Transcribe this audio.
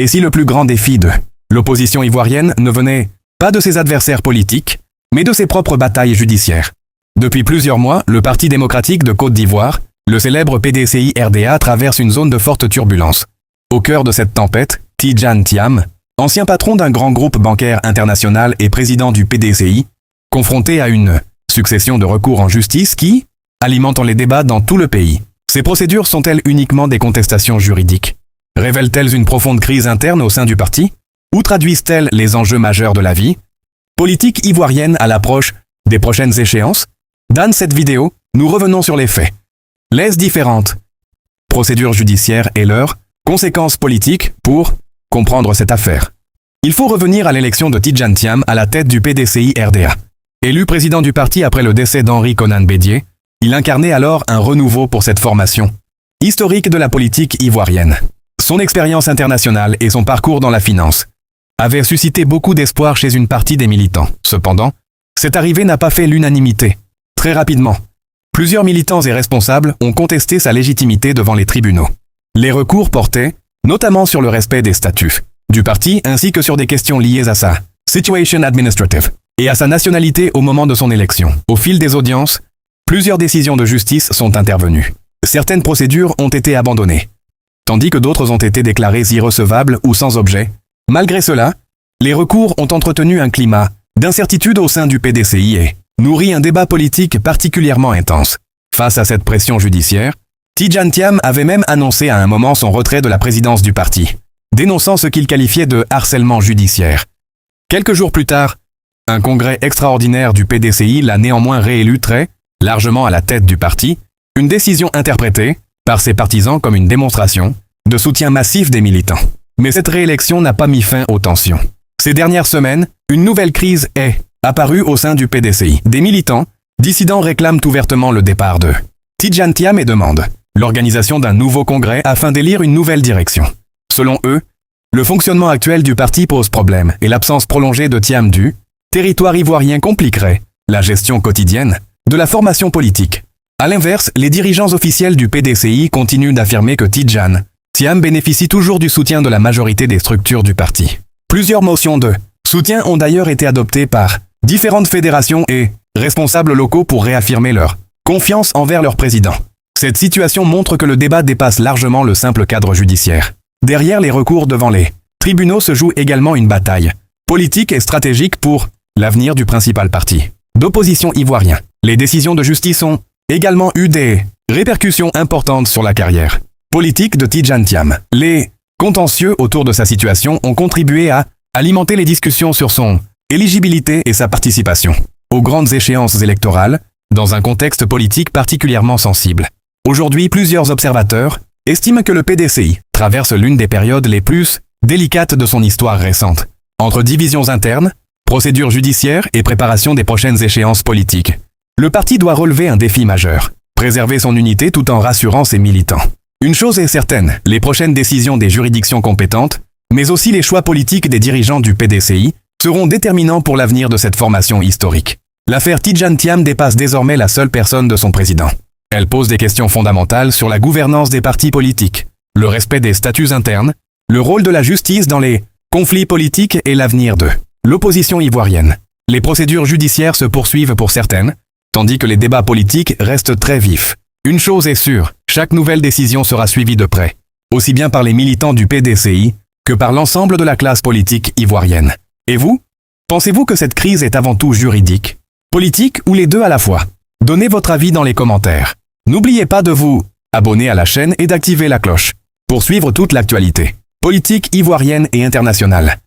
Et si le plus grand défi de l'opposition ivoirienne ne venait pas de ses adversaires politiques, mais de ses propres batailles judiciaires? Depuis plusieurs mois, le Parti démocratique de Côte d'Ivoire, le célèbre PDCI-RDA, traverse une zone de forte turbulence. Au cœur de cette tempête, Tidjane Thiam, ancien patron d'un grand groupe bancaire international et président du PDCI, confronté à une succession de recours en justice qui alimentent les débats dans tout le pays. Ces procédures sont-elles uniquement des contestations juridiques? Révèlent-elles une profonde crise interne au sein du parti? Ou traduisent-elles les enjeux majeurs de la vie politique ivoirienne à l'approche des prochaines échéances? Dans cette vidéo, nous revenons sur les faits, les différentes procédures judiciaires et leurs conséquences politiques pour comprendre cette affaire. Il faut revenir à l'élection de Tidjane Thiam à la tête du PDCI-RDA. Élu président du parti après le décès d'Henri Konan Bédié, il incarnait alors un renouveau pour cette formation historique de la politique ivoirienne. Son expérience internationale et son parcours dans la finance avaient suscité beaucoup d'espoir chez une partie des militants. Cependant, cette arrivée n'a pas fait l'unanimité. Très rapidement, plusieurs militants et responsables ont contesté sa légitimité devant les tribunaux. Les recours portaient notamment sur le respect des statuts du parti ainsi que sur des questions liées à sa situation administrative et à sa nationalité au moment de son élection. Au fil des audiences, plusieurs décisions de justice sont intervenues. Certaines procédures ont été abandonnées, tandis que d'autres ont été déclarées irrecevables ou sans objet. Malgré cela, les recours ont entretenu un climat d'incertitude au sein du PDCI et nourri un débat politique particulièrement intense. Face à cette pression judiciaire, Tidjane Thiam avait même annoncé à un moment son retrait de la présidence du parti, dénonçant ce qu'il qualifiait de harcèlement judiciaire. Quelques jours plus tard, un congrès extraordinaire du PDCI l'a néanmoins réélu très largement à la tête du parti, une décision interprétée par ses partisans comme une démonstration de soutien massif des militants. Mais cette réélection n'a pas mis fin aux tensions. Ces dernières semaines, une nouvelle crise est apparue au sein du PDCI. Des militants dissidents réclament ouvertement le départ de Tidjane Thiam et demandent l'organisation d'un nouveau congrès afin d'élire une nouvelle direction. Selon eux, le fonctionnement actuel du parti pose problème et l'absence prolongée de Thiam du territoire ivoirien compliquerait la gestion quotidienne de la formation politique. À l'inverse, les dirigeants officiels du PDCI continuent d'affirmer que Tidjane Thiam bénéficie toujours du soutien de la majorité des structures du parti. Plusieurs motions de soutien ont d'ailleurs été adoptées par différentes fédérations et responsables locaux pour réaffirmer leur confiance envers leur président. Cette situation montre que le débat dépasse largement le simple cadre judiciaire. Derrière les recours devant les tribunaux se joue également une bataille politique et stratégique pour l'avenir du principal parti d'opposition ivoirien. Les décisions de justice ont également eu des répercussions importantes sur la carrière politique de Tidjane Thiam. Les contentieux autour de sa situation ont contribué à alimenter les discussions sur son éligibilité et sa participation aux grandes échéances électorales, dans un contexte politique particulièrement sensible. Aujourd'hui, plusieurs observateurs estiment que le PDCI traverse l'une des périodes les plus délicates de son histoire récente. Entre divisions internes, procédures judiciaires et préparation des prochaines échéances politiques, le parti doit relever un défi majeur, préserver son unité tout en rassurant ses militants. Une chose est certaine, les prochaines décisions des juridictions compétentes, mais aussi les choix politiques des dirigeants du PDCI, seront déterminants pour l'avenir de cette formation historique. L'affaire Tidjane Thiam dépasse désormais la seule personne de son président. Elle pose des questions fondamentales sur la gouvernance des partis politiques, le respect des statuts internes, le rôle de la justice dans les conflits politiques et l'avenir de l'opposition ivoirienne. Les procédures judiciaires se poursuivent pour certaines, tandis que les débats politiques restent très vifs. Une chose est sûre, chaque nouvelle décision sera suivie de près, aussi bien par les militants du PDCI que par l'ensemble de la classe politique ivoirienne. Et vous? Pensez-vous que cette crise est avant tout juridique, politique ou les deux à la fois? Donnez votre avis dans les commentaires. N'oubliez pas de vous abonner à la chaîne et d'activer la cloche pour suivre toute l'actualité politique ivoirienne et internationale.